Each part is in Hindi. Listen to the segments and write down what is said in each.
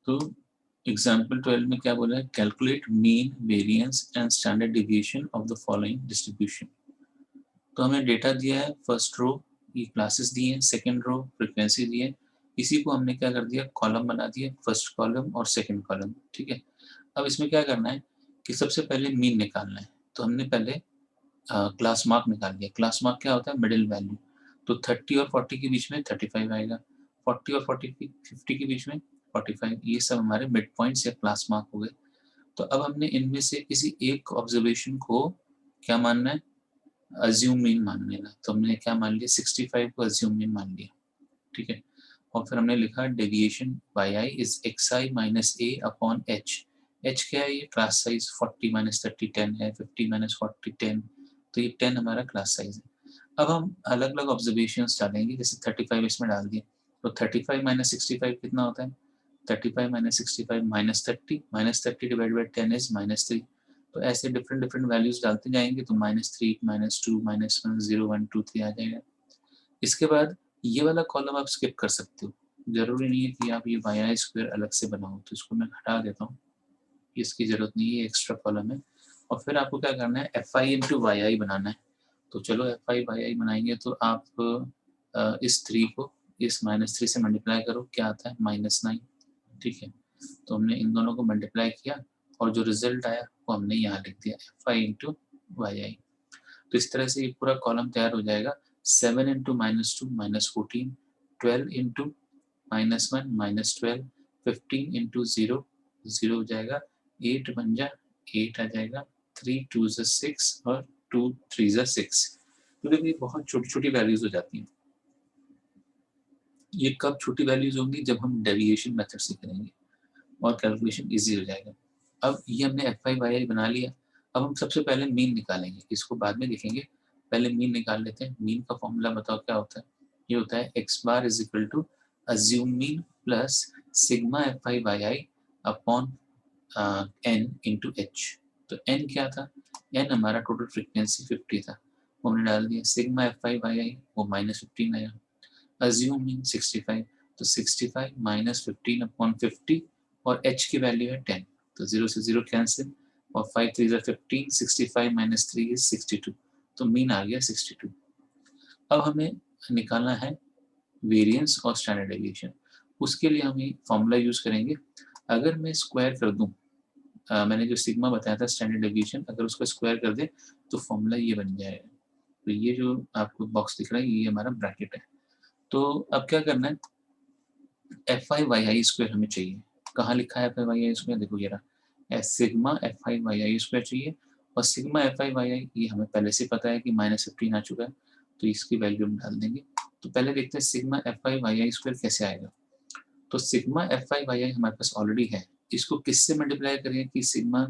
तो एग्जाम्पल 12 में क्या बोला है, calculate mean variance and standard deviation of the following distribution. तो हमें डेटा दिया है, फर्स्ट रो ये क्लासेस दिए हैं, सेकंड रो फ्रीक्वेंसी दी है, इसी को हमने क्या कर दिया, कॉलम बना दिया, फर्स्ट कॉलम और सेकंड कॉलम। ठीक है, अब इसमें क्या करना है कि सबसे पहले मीन निकालना है। तो हमने पहले क्लास मार्क निकाल लिया। क्लास मार्क क्या होता है, मिडिल वैल्यू। तो 30 और 40 के बीच में 35 आएगा, 40 और 50 के बीच में 45, ये सब हमारे मिड पॉइंट्स या क्लास मार्क हो गए। तो अब हमने इनमें से किसी एक ऑब्जर्वेशन को क्या मानना है, अज्यूम मीन मान लेना। तो हमने क्या मान लिया, 65 को अज्यूम मीन मान लिया। ठीक है, और फिर हमने लिखा deviation y i is x I minus a upon h. H क्या है, ये क्लास साइज 40 माइनस 30 10 है, 50 माइनस 40 10, तो ये 10 हमारा क्लास साइज है। अब हम अलग अलग ऑब्जर्वेशन डालेंगे, जैसे 35 इसमें डाल दिए, तो 35 माइनस 65 कितना होता है, 35 minus 65 minus 30 divide by 10 is -3। तो ऐसे डिफरेंट डिफरेंट वैल्यूज डालते जाएंगे, तो -3 -2 -1 0 1 2 3 आ जाएगा। इसके बाद ये वाला कॉलम आप स्किप कर सकते हो, जरूरी नहीं है कि आप ये वाई आई स्क्वायर अलग से बनाओ, तो इसको मैं हटा देता हूँ, इसकी जरूरत नहीं है, एक्स्ट्रा कॉलम है। और फिर आपको क्या करना है, एफ आई इंटू वाई आई बनाना है। तो चलो एफ आई वाई आई बनाएंगे, तो आप इस 3 को इस -3 से मल्टीप्लाई करो, क्या आता है -9। ठीक है, तो हमने इन दोनों को मल्टीप्लाई किया और जो रिजल्ट आया वो हमने यहाँ लिख दिया, एफ आई इंटू वाई आई। तो इस तरह से ये पूरा कॉलम तैयार हो जाएगा। 7 इंटू -2 -14, 12 इंटू -1 -12, 15 इंटू 0 0 हो जाएगा, 8 बन जा 8 आ जाएगा, 3 2 6 और 2 3 6। तो देखिए ये बहुत छोटी छोटी वैल्यूज हो जाती हैं। ये कब छोटी वैल्यूज होंगी, जब हम डेविएशन मेथड से करेंगे और कैलकुलेशन इजी हो जाएगा। अब ये हमने एफ आई वाई आई बना लिया। अब हम सबसे पहले मीन निकालेंगे, इसको बाद में देखेंगे, पहले मीन निकाल लेते हैं। मीन का फॉर्मूला बताओ क्या होता है, ये होता है x bar is equal to assume mean plus sigma f I Y i upon n into h. तो एन क्या था, एन हमारा टोटल फ्रिक्वेंसी 50 था, वो हमने डाल दिया। Sigma f I Y i वो -15 आया, अज्यूम मीन 65, तो 65 माइनस 15 अपॉन 50, और h की वैल्यू है 10, तो 0 से 0 कैंसिल, और 5 3 15, 65 माइनस 3 इज 62, तो मीन आ गया 62। अब हमें निकालना है वेरिएंस और स्टैंडर्ड डेविएशन। उसके लिए हम ये फॉर्मूला यूज करेंगे। अगर मैं स्क्वायर कर दूं, मैंने जो सिग्मा बताया था स्टैंडर्ड डेविएशन, अगर उसका स्क्वायर कर दे तो फॉर्मूला ये बन जाएगा। तो ये जो आपको बॉक्स दिख रहा है ये हमारा ब्रैकेट है। तो अब क्या करना है, एफ आई वाई आई स्क्वायर हमें चाहिए। कहाँ लिखा है एफ आई वाई आई स्क्वायर, देखो ये रहा, सिग्मा एफ आई वाई आई स्क्वायर चाहिए। और sigma f I Y i ये हमें पहले से पता है कि -15 आ चुका है, तो इसकी वैल्यू हम डाल देंगे। तो पहले देखते हैं सिग्मा एफ आई वाई आई स्क्वायर कैसे आएगा। तो sigma f I Y i हमारे पास ऑलरेडी है, इसको किससे मल्टीप्लाई करें कि सिग्मा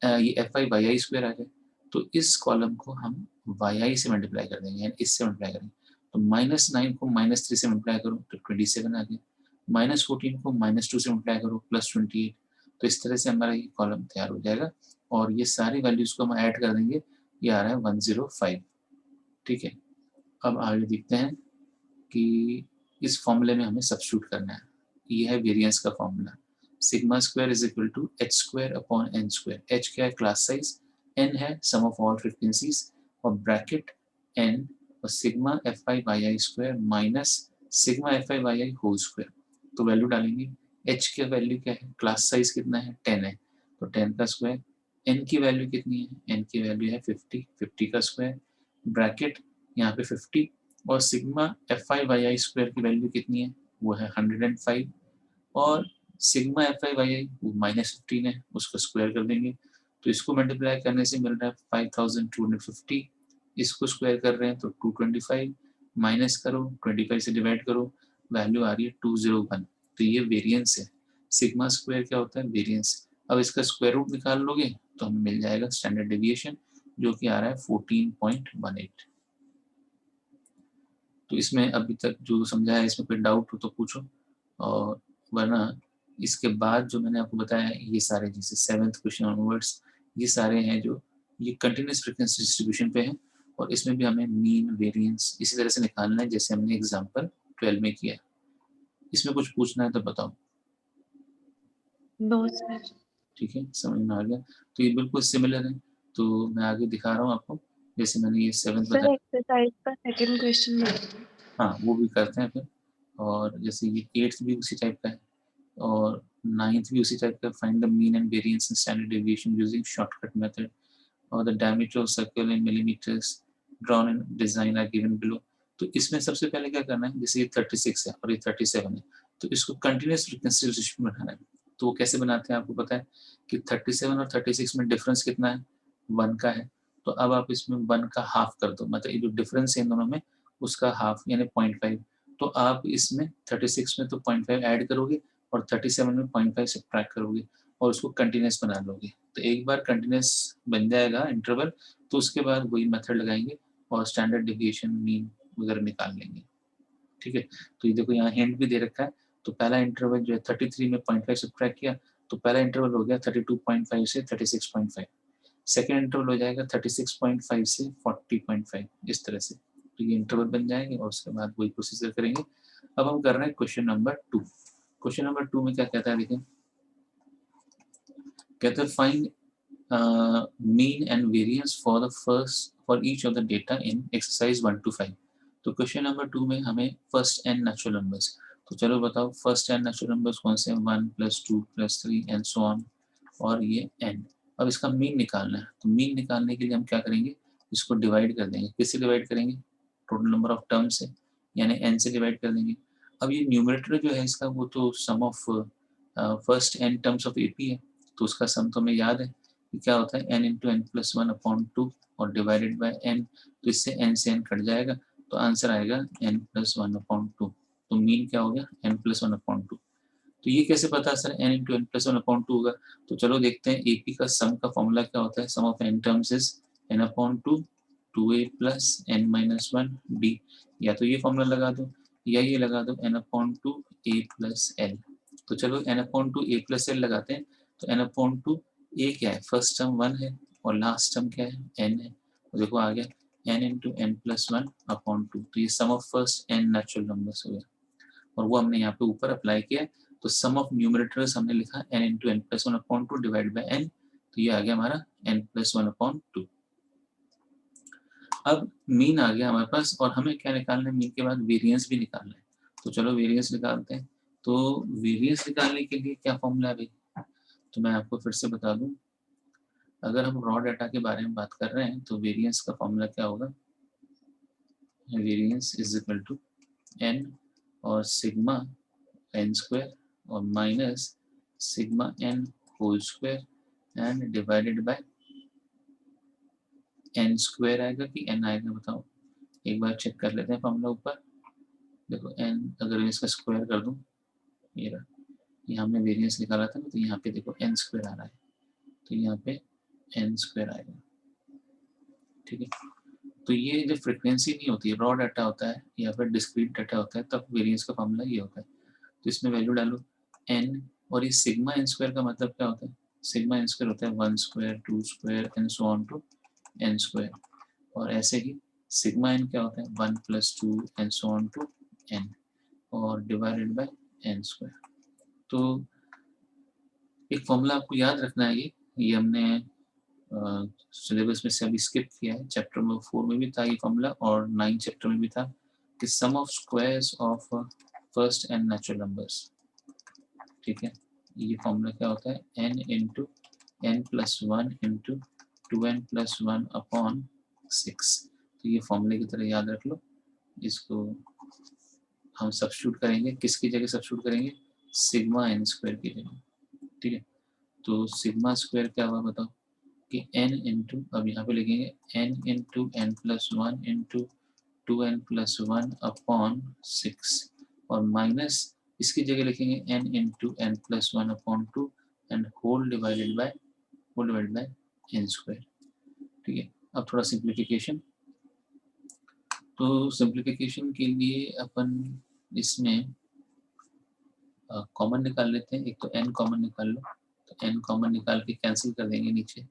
ये एफ आई वाई आई स्क्वायर आ जाए। तो इस कॉलम को हम वाई आई से मल्टीप्लाई कर देंगे, यानी इससे मल्टीप्लाई करेंगे। तो -9 को -3 से मल्टीप्लाई करो तो 27 आ गया, -14 को -2 से मल्टीप्लाई करो +28। तो इस तरह से हमारा ये कॉलम तैयार हो जाएगा, और ये सारी वैल्यूज को हम ऐड कर देंगे, ये आ रहा है 105। ठीक है, अब आगे देखते हैं कि इस फॉर्मूले में हमें सब्स्टिट्यूट करना है। ये है वेरिएंस का formula, sigma square is equal to h square upon n square. H क्या है, क्लास साइज, एन है सम ऑफ ऑल फ्रीक्वेंसीज, और ब्रैकेट एन और sigma f I Y I square minus sigma f I Y i whole square. तो वैल्यू डालेंगे, एच की वैल्यू क्या है, क्लास साइज कितना है 10 है, तो 10 का स्क्वायर। एन की वैल्यू कितनी है, एन की वैल्यू है 50, 50 का स्क्वायर, ब्रैकेट यहाँ पे 50, और सिग्मा एफ आई वाई आई स्क्वायर की वैल्यू कितनी है, वो है 105, और sigma f I Y i वो -15 है, उसको स्क्वायर कर देंगे। तो इसको मल्टीप्लाई करने से मिल रहा है 5250, इसको स्क्वायर कर रहे हैं तो 225, माइनस करो 25 से डिवाइड करो, वैल्यू आ रही है 201। तो ये वेरिएंस है। सिग्मा स्क्वायर क्या होता है, वेरिएंस। अब इसका स्क्वायर रूट निकाल लोगे तो हमें मिल जाएगा स्टैंडर्ड डेविएशन, जो कि आ रहा है 14.18। तो इसमें अभी तक जो समझा है, इसमें कोई डाउट हो तो पूछो, और वरना इसके बाद जो मैंने आपको बताया ये सारे, जैसे 7th क्वेश्चन ऑनवर्ड्स, ये सारे हैं जो ये कंटिन्यूस फ्रीक्वेंसी डिस्ट्रीब्यूशन पे हैं, और इसमें भी हमें मीन वेरिएंस इसी तरह से निकालना है जैसे हमने एग्जाम्पल 12 में किया। इसमें कुछ पूछना है तो बताओ। No sir. ठीक है, समझ में आ गया। तो ये बिल्कुल सिमिलर है, तो मैं आगे दिखा रहा हूँ आपको। जैसे मैंने ये 7th सर बताया, एक्सरसाइज का सेकंड क्वेश्चन हाँ वो भी करते हैं फिर। और जैसे ये 8th भी उसी टाइप का है, और 9th भी उसी टाइप का, find the mean and variance in standard deviation using shortcut method और the diameter of circle in millimetres drawn in design are given below. तो इसमें सबसे पहले क्या करना है, जैसे ये 36 है और ये 37 है, तो इसको कंटिन्यूस फ्रीक्वेंसी रिलेशनशिप बनाना है। तो वो कैसे बनाते हैं, आपको पता है कि 37 और 36 में डिफरेंस कितना है, 1 का है। तो अब आप इसमें 1 का हाफ कर दो, मतलब ये जो डिफरेंस है इन दोनों में उसका हाफ यानी 0.5। तो आप इसमें 36 में तो 0.5 ऐड करोगे और 37 में 0.5 सब्ट्रैक्ट करोगे और उसको कंटिन्यूस बना लोगे। तो एक बार कंटिन्यूस बन जाएगा इंटरवल, तो उसके बाद वही मेथड लगाएंगे और स्टैंडर्ड डेविएशन मीन वगैरह निकाल लेंगे। ठीक है, तो ये देखो यहाँ हिंट भी दे रखा है। तो पहला इंटरवल जो है 33 में 0.5 सब्ट्रैक्ट किया, तो पहला इंटरवल हो गया 32.5 से 36.5। सेकेंड इंटरवल हो जाएगा 36.5 से 40.5, इस तरह से। तो ये इंटरवल बन जाएंगे और उसके बाद वही प्रोसीजर करेंगे। अब हम कर रहे हैं क्वेश्चन नंबर 2। क्वेश्चन नंबर 2 में क्या कहता है, देखिए कहता है find mean and variance for each of the data in exercise 1 to 5। तो क्वेश्चन नंबर 2 में हमें फर्स्ट एन नेचुरल नंबर्स, तो चलो बताओ फर्स्ट एन नेचुरल नंबर्स कौन से हैं, 1 + 2 + 3 एंड सो ऑन, और ये एन। अब इसका मीन निकालना है, तो मीन निकालने के लिए हम क्या करेंगे, इसको डिवाइड कर देंगे। किससे डिवाइड करेंगे, टोटल नंबर ऑफ टर्म से, यानी एन से डिवाइड कर देंगे। अब ये न्यूमरेटर जो है इसका, वो तो sum of first N terms of AP है, तो उसका सम तो हमें याद है कि क्या होता है, n into N plus one upon two और डिवाइडेड बाय n। तो इससे n से n कट जाएगा, तो आंसर आएगा n plus one upon two. तो मीन क्या हो गया, n plus one upon two. तो ये कैसे पता sir n into N plus one upon two होगा, तो चलो देखते हैं। एपी का सम का फॉर्मूला क्या होता है, sum of n terms is n upon two 2a plus n minus one b। या तो ये फॉर्मूला लगा दो या ये लगा दो, n upon to a plus L. तो चलो n upon to a plus L लगाते हैं। तो n अपॉन टू ए क्या है, फर्स्ट टर्म 1 है और लास्ट टर्म क्या है, n है। तो देखो आ गया n into N plus one upon two. तो ये sum of first n natural numbers हो गया, और वो हमने यहाँ पे ऊपर अप्लाई किया। तो सम ऑफ न्यूमरेटर्स हमने लिखा n into N plus one upon two divide by n। तो ये आ गया हमारा n plus one upon two. अब मीन आ गया हमारे पास, और हमें क्या निकालना है, मीन के बाद वेरिएंस भी निकालना है। तो चलो वेरिएंस निकालते हैं। तो वेरिएंस निकालने के लिए क्या फॉर्मूला है भाई, तो मैं आपको फिर से बता दूं। अगर हम रॉ डाटा के बारे में बात कर रहे हैं तो वेरिएंस का फॉर्मूला क्या होगा, variance is equal to n और सिग्मा एन स्क्वायर और minus sigma n whole square and divided by n square आएगा कि एन आएगा, बताओ। एक बार चेक कर लेते हैं फॉर्मूला ऊपर। देखो एन अगर मैं इसका स्क्वायर कर दूं, ये रहा, यहाँ हमने वेरिएंस निकाला था ना, तो यहाँ पे देखो एन स्क्वायर आ रहा है, तो यहाँ पे एन स्क्वायर आएगा। ठीक है, तो ये जब फ्रिक्वेंसी नहीं होती है, रॉ डाटा होता है या फिर डिस्क्रीट डाटा होता है, तब वेरिएंस का फॉर्मूला ये होता है। तो इसमें वैल्यू डालो n, और ये सिग्मा एन स्क्वायर का मतलब क्या होता है, सिग्मा एन स्क्वायर होता है 1 square 2 square and so on to n square. और ऐसे ही सिग्मा एन क्या होता है 1 + 2 and so on to n और डिवाइडेड बाय n स्क्वायर। तो एक फॉर्मूला आपको याद रखना है, ये हमने सिलेबस में से अभी स्किप किया है। चैप्टर नंबर 4 में भी था ये फॉर्मूला और 9 चैप्टर में भी था कि sum of squares of first and natural numbers. ठीक है, ये फॉर्मूला क्या होता है, n into N plus one into two N plus one upon six. तो ये फॉर्मूले की तरह याद रख लो। इसको हम सब्स्टिट्यूट करेंगे, किसकी जगह सब्स्टिट्यूट करेंगे, सिग्मा एन स्क्वायर की जगह। ठीक है, तो सिग्मा स्क्वायर क्या हुआ बताओ कि n इंटू, अब यहाँ पे लिखेंगे n into N plus one into two N plus one upon six, और माइनस इसकी जगह लिखेंगे n into N plus one upon two and whole divided by n square. ठीक है, अब थोड़ा सिंप्लीफिकेशन। तो सिंप्लीफिकेशन के लिए अपन इसमें कॉमन निकाल लेते हैं। एक तो n कॉमन निकाल लो, तो n कॉमन निकाल के कैंसिल कर देंगे नीचे,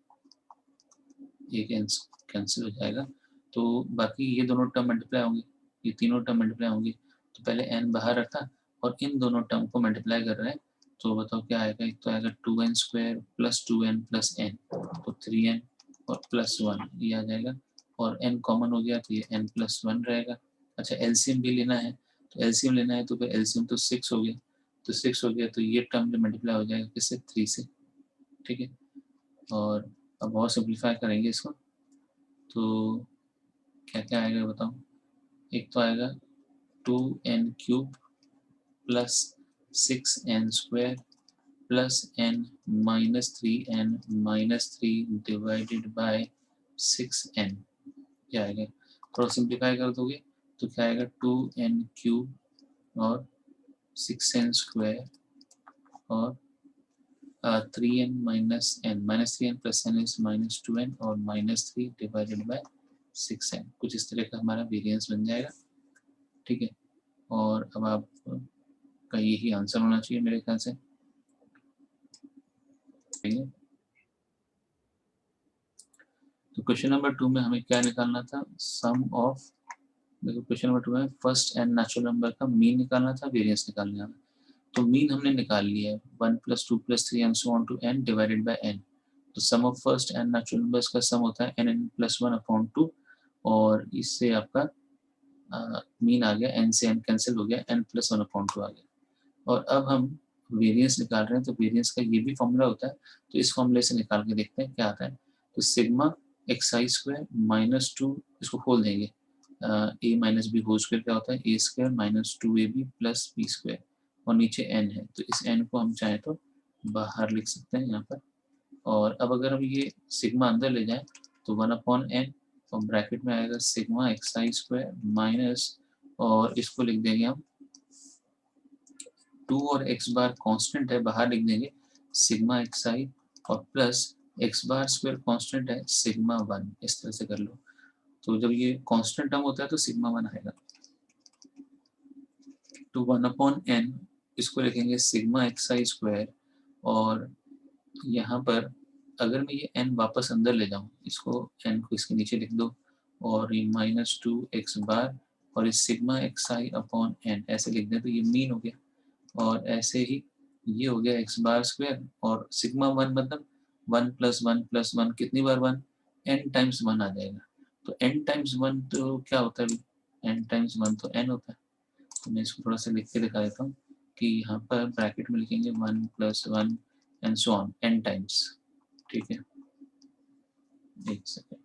ये कैंसिल हो जाएगा। तो बाकी ये दोनों टर्म मल्टीप्लाई होंगे, ये तीनों टर्म मल्टीप्लाई होंगे। तो पहले n बाहर रखा और इन दोनों टर्म को मल्टीप्लाई कर रहे हैं, तो बताओ क्या आएगा, एक तो आएगा 2n square plus 2n plus n, तो 3n और प्लस 1 ये आ जाएगा, और n कॉमन हो गया तो ये n प्लस 1 रहेगा। अच्छा एलसीएम भी लेना है, तो एलसीएम लेना है तो फिर एलसीएम तो 6 हो गया, तो 6 हो गया तो ये टर्म जो मल्टीप्लाई हो जाएगा किससे, 3 से, ठीक है। और अब और सिंप्लीफाई करेंगे इसको, तो क्या क्या आएगा बताओ, एक तो आएगा 2n cube plus 6n square plus n minus 3n minus 3 divided by 6n, क्या आएगा, थोड़ा सिंप्लीफाई कर दोगे तो क्या आएगा, 2n क्यूब और 6n स्क्वायर और 3n minus n plus n is minus 2n और माइनस 3 डिवाइडेड बाय 6n, कुछ इस तरह का हमारा वेरिएंस बन जाएगा, ठीक है। और अब आप का यही आंसर होना चाहिए मेरे ख्याल से। तो क्वेश्चन नंबर 2 में हमें क्या निकालना था, सम ऑफ, देखो क्वेश्चन नंबर 2 में फर्स्ट एन नेचुरल नंबर का मीन निकालना था, वेरिएंस निकालना था। तो मीन हमने निकाल लिया है 1 plus 2 plus 3 and so on to n divided by n। तो sum of first N natural numbers का सम होता है n प्लस 1 अपॉन 2, और इससे आपका मीन आ गया, n से n कैंसिल हो गया, n प्लस 1 अपॉन 2 आ गया। और अब हम वेरिएंस निकाल रहे हैं, तो वेरिएंस का ये भी फॉर्मूला होता है, तो इस फॉर्मूले से निकाल के देखते हैं क्या आता है। तो sigma X I square minus 2, इसको खोल देंगे, A minus B whole square क्या होता है, A square minus 2ab plus B square, और नीचे n है, तो इस n को हम चाहें तो बाहर लिख सकते हैं यहाँ पर। और अब अगर हम ये सिग्मा अंदर ले जाएं तो 1 अपॉन n, और ब्रैकेट में आएगा sigma X I square minus, और इसको लिख देंगे हम 2 और x बार कांस्टेंट है, बाहर लिख देंगे सिग्मा एक्स आई, और plus x bar square constant है सिग्मा 1, इस तरह से कर लो। तो जब ये कांस्टेंट टर्म होता है तो सिग्मा 1 आएगा, तो 1 अपॉन n, इसको लिखेंगे सिग्मा एक्स आई स्क्वायर, और यहाँ पर अगर मैं ये n वापस अंदर ले जाऊँ, इसको n को इसके नीचे लिख दो, और ये माइनस 2x बार और इस सिग्मा एक्स आई अपॉन n ऐसे लिख दें, तो ये मीन हो गया। और ऐसे ही ये हो गया x बार स्क्वायर, और सिग्मा 1 मतलब 1 प्लस 1 प्लस 1, कितनी बार 1, n टाइम्स 1 आ जाएगा। तो n टाइम्स 1 तो क्या होता है, n टाइम्स 1 तो n होता है। तो मैं इसको थोड़ा सा लिख के दिखा देता हूँ कि यहाँ पर ब्रैकेट में लिखेंगे 1 plus 1 and so on n times, ठीक है। एक सेकेंड,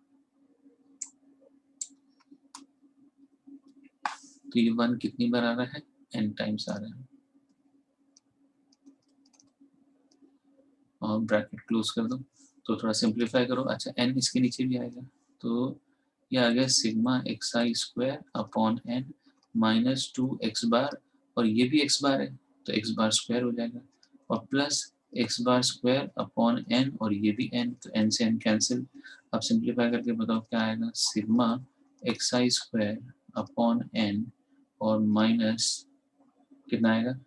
तो ये 1 कितनी बार आ रहा है, n टाइम्स आ रहा है, और ब्रैकेट क्लोज कर दो, तो थोड़ा सिंप्लीफाई करो। अच्छा n इसके नीचे भी आएगा, तो ये आ गया sigma X I square upon n minus 2x bar, और ये भी x बार है तो x बार स्क्वायर हो जाएगा, और plus x bar square upon n, और ये भी n, तो n से n कैंसिल। अब सिंप्लीफाई करके बताओ क्या आएगा, sigma X I square upon n, और माइनस कितना आएगा,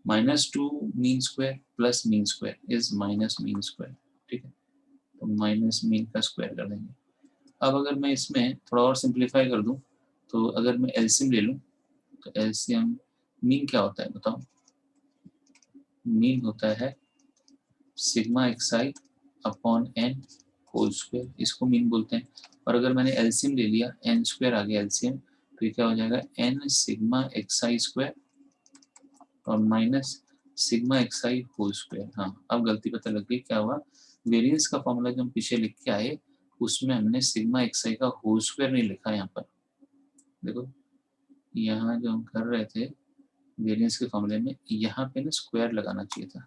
minus 2 mean square plus mean square is minus mean square, ठीक है। तो माइनस मीन का स्क्वायर कर देंगे। अब अगर मैं इसमें थोड़ा और सिंप्लीफाई कर दूं, तो अगर मैं एलसीएम ले लूं, तो एलसीएम मीन क्या होता है बताओ, मीन होता है सिग्मा एक्स आई अपॉन n होल स्क्वायर, इसको मीन बोलते हैं। और अगर मैंने एलसीएम ले लिया, n स्क्वायर आ गया एलसीएम, तो ये क्या हो जाएगा, n sigma X I square और माइनस सिग्मा एक्स आई होल स्क्वायर। हाँ अब गलती पता लग गई, क्या हुआ, वेरिएंस का फॉर्मूला जो हम पीछे लिख के आए उसमें हमने सिग्मा एक्स आई का होल स्क्वायर नहीं लिखा। यहाँ पर देखो, यहाँ जो हम कर रहे थे वेरिएंस के फॉर्मूले में, यहाँ पे ना स्क्वायर लगाना चाहिए था,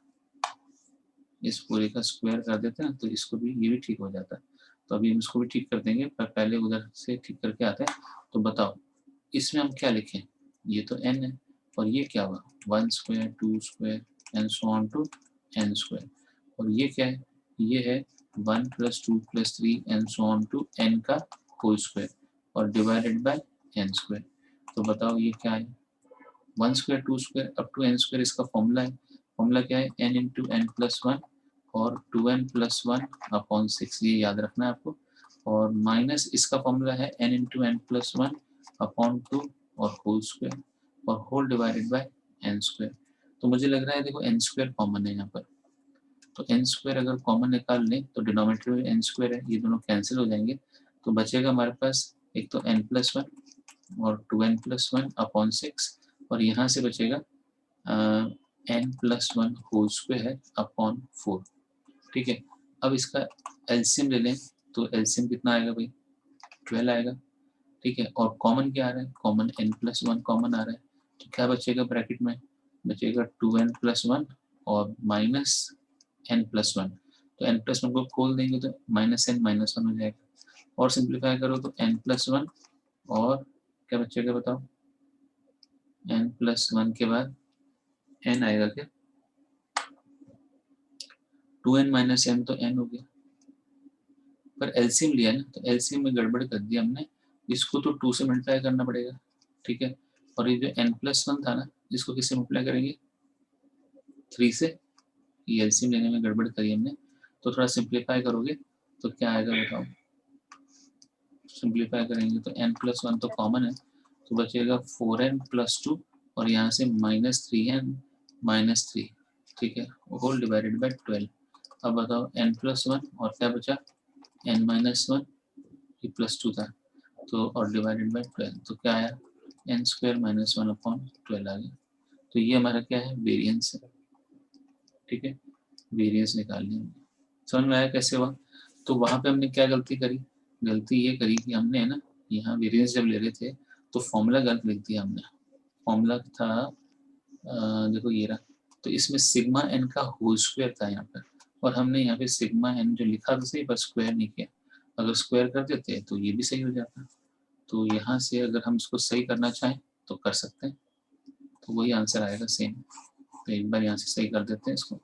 इस पूरे का स्क्वायर कर देते हैं तो इसको भी, ये भी ठीक हो जाता है। तो अभी हम इसको भी ठीक कर देंगे, पर पहले उधर से ठीक करके आते हैं। तो बताओ इसमें हम क्या लिखें, ये तो n है, और ये क्या हुआ, 1 square 2 square and so on to n square, और ये क्या है, ये है 1 plus 2 plus 3 and so on to n का होल स्क्वायर, और डिवाइडेड बाय n स्क्वायर। तो बताओ ये क्या है, 1 square 2 square up to n square, इसका फॉर्मूला है, फॉर्मूला क्या है, n इंटू n प्लस 1 और 2n प्लस 1 अपॉन 6, ये याद रखना है आपको। और माइनस इसका फॉर्मूला है n into n plus 1 upon 2 और होल स्क्वायर, और whole divided by n square. तो मुझे लग रहा है देखो n स्क्वायर कॉमन है यहाँ पर, तो n स्क्वायर अगर कॉमन निकाल लें तो डिनोमिनेटर में n स्क्वायर है, ये दोनों कैंसिल हो जाएंगे, तो बचेगा हमारे पास एक तो n+1 और 2n+1 अपॉन 6, और यहाँ से बचेगा n+1 होल स्क्वायर अपॉन 4। ठीक है, अब इसका एलसीएम ले लें तो एलसीएम कितना आएगा भाई, 12 आएगा। ठीक है, और कॉमन क्या आ रहा है, कॉमन n+1 कॉमन आ रहा है, तो क्या बचेगा ब्रैकेट में, बचेगा 2n+1 और माइनस n+1, तो n+1 को खोल देंगे तो -n-1 हो जाएगा, और सिंप्लीफाई करो तो n+1 और क्या बचेगा बताओ, n+1 के बाद n आएगा क्या, 2n - n तो n हो गया, पर एलसीएम लिया ना तो एलसीएम में गड़बड़ कर दिया हमने, इसको तो 2 से मल्टीप्लाई करना पड़ेगा। ठीक है, और ये जो n+1 था ना, इसको किससे मल्टीप्लाई करेंगे, 3 से, ये एलसीएम लेने में गड़बड़ करी हमने, तो थोड़ा सिंप्लीफाई करोगे तो क्या आएगा बताओ, सिंप्लीफाई करेंगे तो n+1 तो कॉमन है, तो बचेगा 4n+2 और यहाँ से -3n -3। ठीक है, होल डिवाइडेड बाय 12। अब बताओ n+1 और क्या बचा, n-1, ये +2 था, तो और डिवाइडेड बाय 12, तो क्या आया, n² - 1/12 आ गया। तो ये हमारा क्या है, वेरिएंस है। ठीक है, वेरिएंस निकालनी है, समझ में आया कैसे हुआ। तो वहाँ पे हमने क्या गलती करी, गलती ये करी कि हमने है ना, यहाँ वेरिएंस जब ले रहे थे तो फॉर्मूला गलत लिख दिया हमने। फॉर्मूला था देखो ये रहा, तो इसमें सिग्मा एन का होल स्क्वायर था यहाँ पर, और हमने यहाँ पे सिग्मा एन जो लिखा था सही, बस स्क्वायर नहीं किया, अगर स्क्वायर कर देते तो ये भी सही हो जाता। तो यहाँ से अगर हम इसको सही करना चाहें तो कर सकते हैं, तो वही आंसर आएगा सेम। तो एक बार यहाँ से सही कर देते हैं इसको,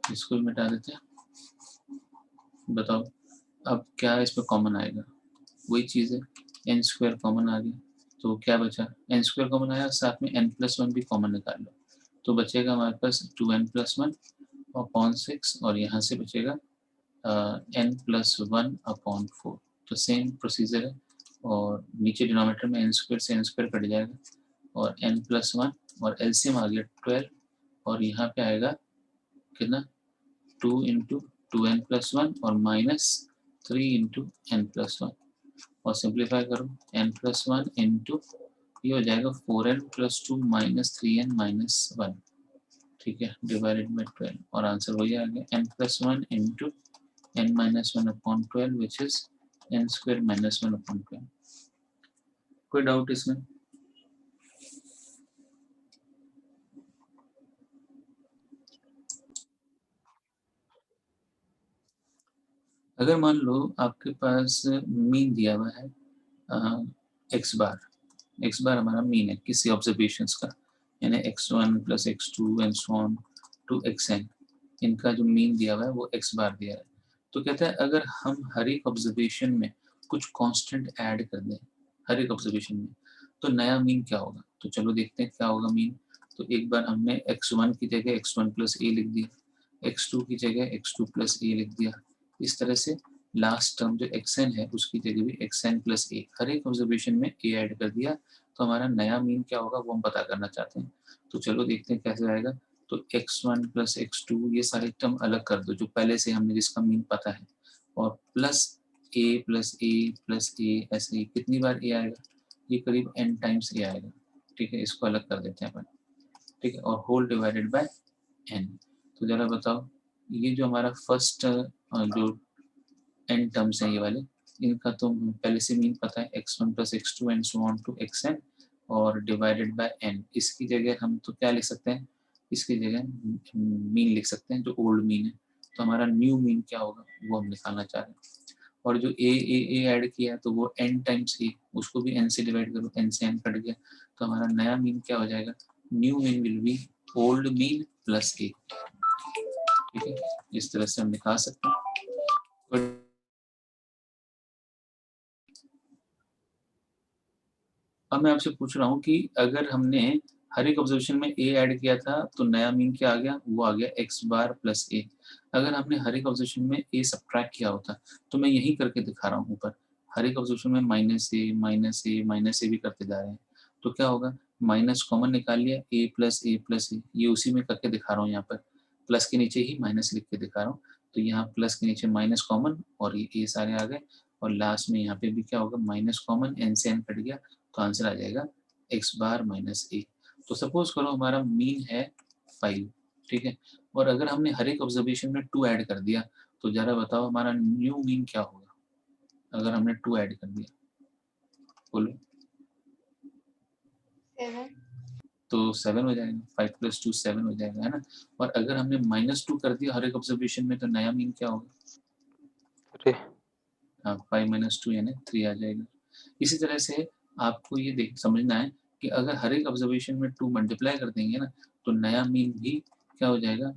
इसको भी मिटा देते हैं। बताओ अब क्या इसमें कॉमन आएगा, वही चीज़ है, n² कॉमन आ गया, तो क्या बचा, n² कॉमन आया, साथ में n+1 भी कॉमन निकाल लो, तो बचेगा हमारे पास 2n+1 अपॉन 6, और यहाँ से बचेगा n+1 अपॉन 4। तो सेम प्रोसीजर है, और नीचे डिनोमिनेटर में n² से n² कट जाएगा, और n+1 और एलसीएम आ गया 12, और यहाँ पे आएगा कितना, 2 × 2n+1 और -3 × n+1, और सिंप्लीफाई करो n+1 इंटू ये हो जाएगा 4n+2 -3n - 1। ठीक है, डिवाइडेड बाय 12, और आंसर वही आ गया, n+1 into n - 1/12 which is n² - 1/12। कोई डाउट इसमें, अगर मान लो आपके पास मीन दिया हुआ है x बार हमारा मीन है किसी ऑब्जर्वेशंस का, यानी x1 + x2 and so on to xn, इनका जो मीन दिया हुआ है वो x बार दिया है। तो कहता है अगर हम हर एक ऑब्जर्वेशन में कुछ कांस्टेंट ऐड कर दें, हर एक ऑब्जर्वेशन में, तो नया मीन क्या होगा। तो चलो देखते हैं क्या होगा मीन। तो एक बार हमने x1 की जगह x1 + a लिख दिया, x2 की जगह x2 + a लिख दिया, इस तरह से लास्ट टर्म जो xn है उसकी जगह भी xn + a, हर एक ऑब्जर्वेशन में a ऐड कर दिया, तो हमारा नया मीन क्या होगा वो हम पता करना चाहते हैं। तो चलो देखते हैं कैसे आएगा। तो x1 + x2 ये सारे टर्म अलग कर दो जो पहले से हमने जिसका मीन पता है, और प्लस a + a + a, ऐसे कितनी बार a आएगा, ये करीब n टाइम्स a आएगा। ठीक है, इसको अलग कर देते हैं अपन। ठीक है, और होल डिवाइडेड बाय n। तो जरा बताओ ये जो हमारा फर्स्ट जो n टर्म्स हैं ये वाले, इनका तो पहले से मीन पता है, x1 + x2 and so on to xn, और डिवाइडेड बाय n। इसकी जगह हम तो क्या लिख सकते हैं, इसकी जगह मीन लिख सकते हैं जो ओल्ड मीन है। तो हमारा न्यू मीन क्या होगा वो हम निकालना चाह रहे हैं, और जो a ऐड किया है तो वो n टाइम्स a, उसको भी n से डिवाइड करो, n से n कट गया, तो हमारा नया मीन क्या हो जाएगा, new mean will be old mean plus a। ठीक है, इस तरह से हम निकाल सकते हैं। अब मैं आपसे पूछ रहा हूँ कि अगर हमने हर एक ऑब्जर्वेशन में a ऐड किया था तो नया मीन क्या आ गया, वो आ गया x बार प्लस a। अगर हमने हर एक ऑब्जर्वेशन में a सब्ट्रैक्ट किया होता, तो मैं यही करके दिखा रहा हूँ ऊपर, हर एक ऑब्जर्वेशन में माइनस ए माइनस ए माइनस ए भी करते जा रहे हैं, तो क्या होगा, माइनस कॉमन निकाल लिया, ए प्लस ए, ये उसी में करके दिखा रहा हूँ यहाँ पर, प्लस के नीचे ही माइनस लिख के दिखा रहा हूँ, तो यहाँ प्लस के नीचे माइनस कॉमन और ये सारे आ गए, और लास्ट में यहाँ पे भी क्या होगा, माइनस कॉमन, एन से एन कट गया, तो आंसर आ जाएगा एक्स बार माइनस ए। तो सपोज करो हमारा मीन है 5, ठीक है, और अगर हमने हर एक ऑब्जर्वेशन में 2 ऐड कर दिया, तो जरा बताओ हमारा न्यू मीन क्या होगा, अगर हमने 2 ऐड कर दिया, बोलो। 7 तो 7 हो जाएगा, 5 + 2 7 हो जाएगा, है ना। और अगर हमने -2 कर दिया हर एक ऑब्जर्वेशन में, तो नया मीन क्या होगा, 3 हाँ 5 - 2 यानी 3 आ जाएगा। इसी तरह से आपको ये देख समझना है कि अगर हर एक ऑब्जर्वेशन में 2 मल्टीप्लाई कर देंगे ना, तो नया मीन भी क्या हो जाएगा,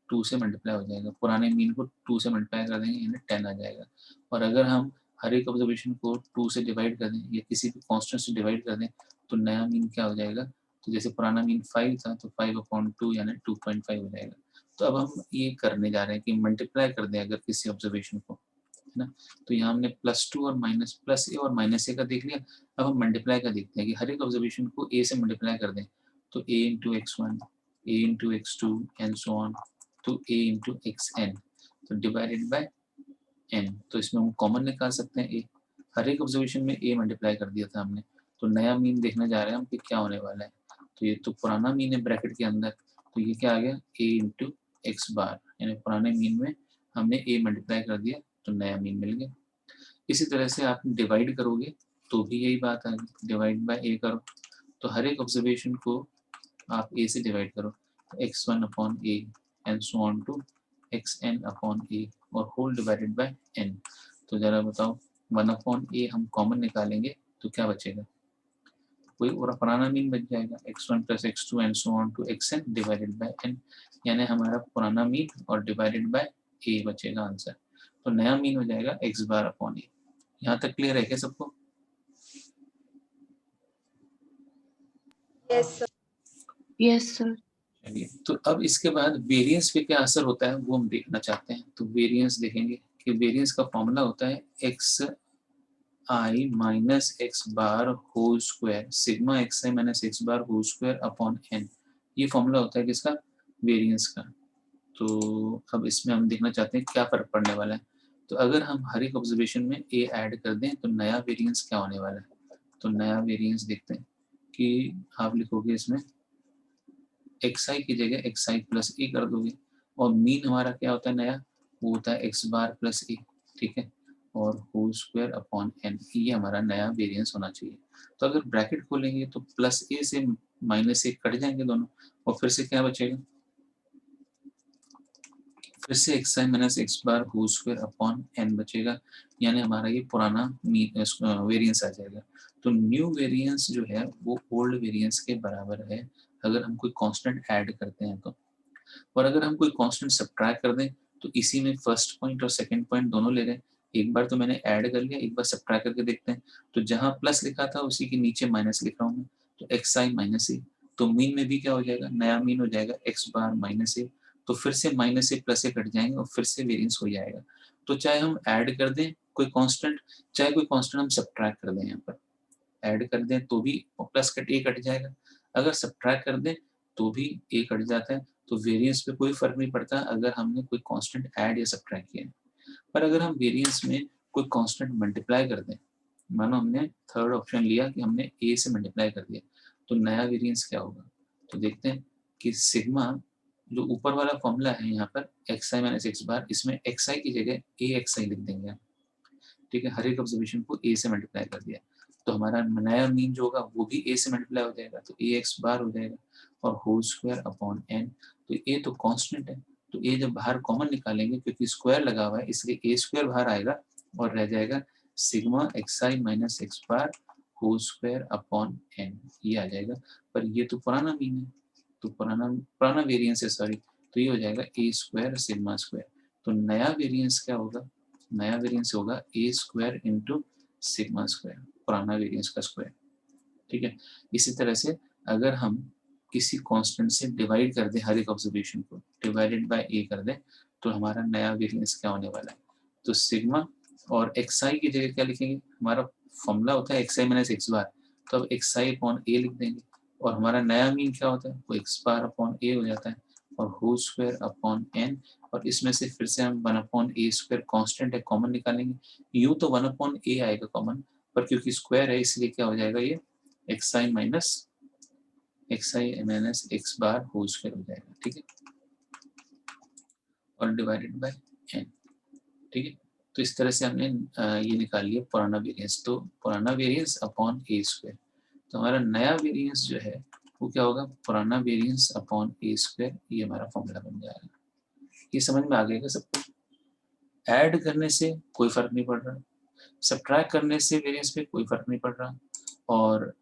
2 से मल्टीप्लाई हो जाएगा, पुराने मीन को 2 से मल्टीप्लाई कर देंगे यानी 10 आ जाएगा। और अगर हम हर एक ऑब्जर्वेशन को 2 से डिवाइड कर दें या किसी भी कांस्टेंट से डिवाइड कर दें, तो नया मीन क्या हो जाएगा, तो जैसे पुराना मीन 5 था, तो 5/2 यानी 2.5 हो जाएगा। तो अब हम ये करने जा रहे हैं कि मल्टीप्लाई कर दें अगर किसी ऑब्जर्वेशन को, है ना। तो यहाँ हमने +2 और माइनस प्लस ए और माइनस ए का देख लिया। अब हम मल्टीप्लाई का देखते हैं कि हर एक ऑब्जर्वेशन को ए से मल्टीप्लाई कर दें, तो a into x1, a into x2 and so on to a into xn, तो डिवाइडेड बाय n, तो इसमें हम कॉमन निकाल सकते हैं a। हर एक ऑब्जर्वेशन में a मल्टीप्लाई कर दिया था हमने, तो नया मीन देखने जा रहे हैं हम कि क्या होने वाला है। तो ये तो पुराना मीन है ब्रैकेट के अंदर, तो ये क्या आ गया, a इंटू एक्स बार, यानी पुराने मीन में हमने a मल्टीप्लाई कर दिया, तो नया मीन मिल गया। इसी तरह से आप डिवाइड करोगे तो भी यही बात आ गई, डिवाइड बाय ए करो, तो हर एक ऑब्जर्वेशन को आप ए से डिवाइड करो, x1 upon A and so on to xn upon A और होल डिवाइडेड बाय n। तो जरा बताओ 1 अपॉन ए हम कॉमन निकालेंगे तो क्या बचेगा, कोई और पुराना मीन बच जाएगा, x1 + x2 and so on to xn divided by n, यानी हमारा पुराना मीन और डिवाइडेड बाय ए बचेगा आंसर। तो नया मीन हो जाएगा x बार अपॉन ए। यहाँ तक क्लियर है क्या सबको? Yes sir. Yes sir. चलिए, तो अब इसके बाद वेरिएंस पे क्या असर होता है वो हम देखना चाहते हैं। तो वेरिएंस देखेंगे कि वेरिएंस का फॉर्मूला होता है एक्स आई minus X bar whole square sigma X आई minus X bar whole square upon N. ये फॉर्मूला होता है किसका, वेरिएंस का। तो अब इसमें हम देखना चाहते हैं क्या फर्क पड़ने वाला है। तो अगर हम हर एक ऑब्जर्वेशन में ए ऐड कर दें तो नया वेरिएंस क्या होने वाला है। तो नया वेरिएंस देखते हैं कि आप लिखोगे इसमें एक्स आई की जगह एक्स आई प्लस ए कर दोगे, और मीन हमारा क्या होता है नया, वो होता है एक्स बार प्लस ए, ठीक है, और होल स्क्वायर अपॉन एन, ये हमारा नया वेरिएंस होना चाहिए। तो अगर ब्रैकेट खोलेंगे तो प्लस ए से माइनस ए कट जाएंगे दोनों, और फिर से क्या बचेगा, फिर से एक्स आई minus X bar whole square upon N बचेगा, यानी हमारा ये पुराना वेरिएंस आ जाएगा। तो न्यू वेरिएंस जो है वो ओल्ड वेरिएंस के बराबर है अगर हम कोई कांस्टेंट ऐड करते हैं तो, और अगर हम कोई कांस्टेंट सब्ट्रैक्ट कर दें तो इसी में फर्स्ट पॉइंट और सेकंड पॉइंट दोनों ले रहे हैं। एक बार तो मैंने ऐड कर लिया, एक बार सब्ट्रैक्ट करके देखते हैं। तो जहां प्लस लिखा था उसी के नीचे माइनस लिख रहा हूँ मैं, तो एक्स आई माइनस ए, तो मीन में भी क्या हो जाएगा, नया मीन हो जाएगा एक्स बार माइनस ए, तो फिर से माइनस ए प्लस ए कट जाएंगे और फिर से वेरिएंस हो जाएगा। तो चाहे हम ऐड कर दें कोई कांस्टेंट, चाहे कोई कांस्टेंट हम सब्ट्रैक्ट कर दें, यहाँ पर ऐड कर दें तो भी प्लस कट ए कट जाएगा, अगर सब्ट्रैक्ट कर दें तो भी ए कट जाता है। तो वेरिएंस पे कोई फर्क नहीं पड़ता अगर हमने कोई कांस्टेंट ऐड या सब्ट्रैक्ट किया है। पर अगर हम वेरिएंस में कोई कांस्टेंट मल्टीप्लाई कर दें, मानो हमने थर्ड ऑप्शन लिया कि हमने ए से मल्टीप्लाई कर दिया, तो नया वेरिएंस क्या होगा। तो देखते हैं कि सिग्मा जो ऊपर वाला फॉर्मूला है यहाँ पर एक्स आई माइनस एक्स बार, इसमें एक्स आई की जगह ए एक्स आई लिख देंगे, ठीक है, हर एक ऑब्जर्वेशन को ए से मल्टीप्लाई कर दिया, तो हमारा नया मीन जो होगा वो भी ए से मल्टीप्लाई हो जाएगा, तो ए एक्स बार हो जाएगा और होल स्क्वायर अपॉन एन। तो ए तो कांस्टेंट है, तो ए जब बाहर कॉमन निकालेंगे क्योंकि स्क्वायर लगा हुआ है इसलिए ए स्क्वायर बाहर आएगा और रह जाएगा सिग्मा एक्स आई minus X bar whole square upon N, ये आ जाएगा। पर ये तो पुराना मीन है, तो पुराना पुराना वेरिएंस है सॉरी, तो ये हो जाएगा ए स्क्वायर सिग्मा स्क्वायर। तो नया वेरिएंस क्या होगा, नया वेरिएंस होगा ए स्क्वायर इंटू सिग्मा स्क्वायर, पुराना वेरिएंस का स्क्वायर, ठीक है। इसी तरह से अगर हम किसी कांस्टेंट से डिवाइड कर दें हर एक ऑब्जर्वेशन को, डिवाइडेड बाय ए कर दें, तो हमारा नया वेरिएंस क्या होने वाला है, तो सिग्मा और xi की जगह क्या लिखेंगे, हमारा फॉर्मूला होता है xi माइनस x बार, तो अब xi अपॉन a लिख देंगे और हमारा नया मीन क्या होता है, वो x बार अपॉन a हो जाता है और होल स्क्वायर अपॉन n, और इसमें से फिर से हम 1 अपॉन a स्क्वायर कॉन्स्टेंट है कॉमन निकालेंगे। यूँ तो 1 अपॉन a आएगा कॉमन, पर क्योंकि स्क्वायर है इसलिए क्या हो जाएगा, ये xi minus x bar whole square हो जाएगा, ठीक है, और डिवाइडेड बाय n, ठीक है। तो इस तरह से हमने ये निकाल लिया पुराना वेरिएंस, तो पुराना वेरिएंस अपॉन ए स्क्वायर, तो हमारा नया वेरिएंस जो है वो क्या होगा, पुराना वेरिएंस अपॉन ए स्क्वायर, ये हमारा फॉर्मूला बन जाएगा। ये समझ में आ गया सबको? ऐड करने से कोई फर्क नहीं पड़ रहा, सब्ट्रैक्ट करने से वेरिएंस पे कोई फर्क नहीं पड़ रहा, और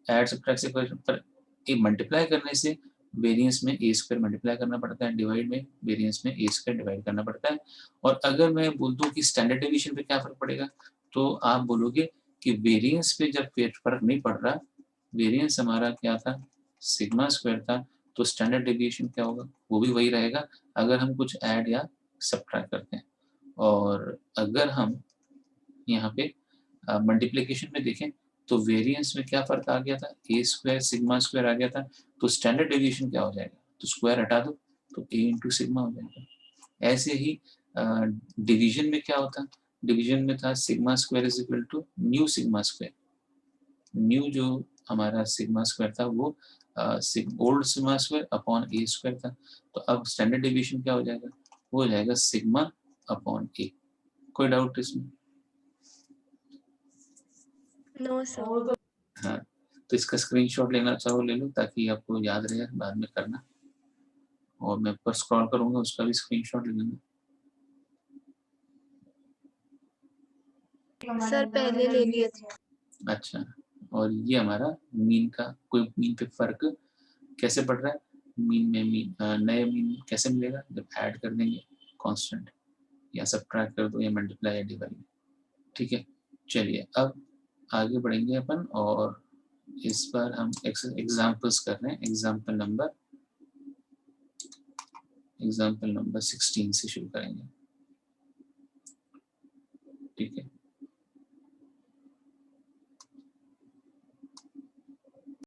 ऐड सब्ट्रैक्ट से कोई फर्क, मल्टीप्लाई करने से वेरिएंस में ए स्क्वायर मल्टीप्लाई करना पड़ता है, डिवाइड में वेरिएंस में ए स्क्वायर डिवाइड करना पड़ता है। और अगर मैं बोल दूं कि स्टैंडर्ड डेविएशन पे क्या फर्क पड़ेगा, तो आप बोलोगे कि वेरिएंस पे जब फर्क नहीं पड़ रहा, वेरिएंस हमारा क्या था, सिग्मा स्क्वायर था, तो स्टैंडर्ड डेविएशन क्या होगा, वो भी वही रहेगा अगर हम कुछ ऐड या सब्ट्रैक्ट करते हैं। और अगर हम यहाँ पे मल्टीप्लिकेशन में देखें तो वेरिएंस में क्या फर्क आ गया था, ए स्क्वायर सिग्मा स्क्वायर आ गया था, तो स्टैंडर्ड डेविएशन क्या हो जाएगा, तो स्क्वायर हटा दो तो ए इंटू सिग्मा हो जाएगा। ऐसे ही डिवीजन में क्या होता, डिवीजन में था sigma square is equal to new sigma square, new जो हमारा सिग्मा स्क्वायर था वो old sigma square upon a square था, तो अब स्टैंडर्ड डेविएशन क्या हो जाएगा, वो हो जाएगा सिग्मा अपॉन ए। कोई डाउट इसमें? No sir. हाँ, तो इसका स्क्रीनशॉट लेना चाहो ले लो ताकि आपको याद रहे बाद में करना, और मैं ऊपर स्क्रॉल करूंगा उसका भी स्क्रीनशॉट ले लेना। सर पहले ले लिए थे। अच्छा, और ये हमारा मीन का, कोई मीन पे फर्क कैसे पड़ रहा है, मीन में मीन नए मीन कैसे मिलेगा, जब ऐड कर देंगे कांस्टेंट, या सब्ट्रैक्ट कर दो या मल्टीप्लाई या डिवाइड, ठीक है। चलिए अब आगे बढ़ेंगे अपन, और इस बार हम एग्जाम्पल्स कर रहे हैं, एग्जाम्पल नंबर 16 से शुरू करेंगे, ठीक है।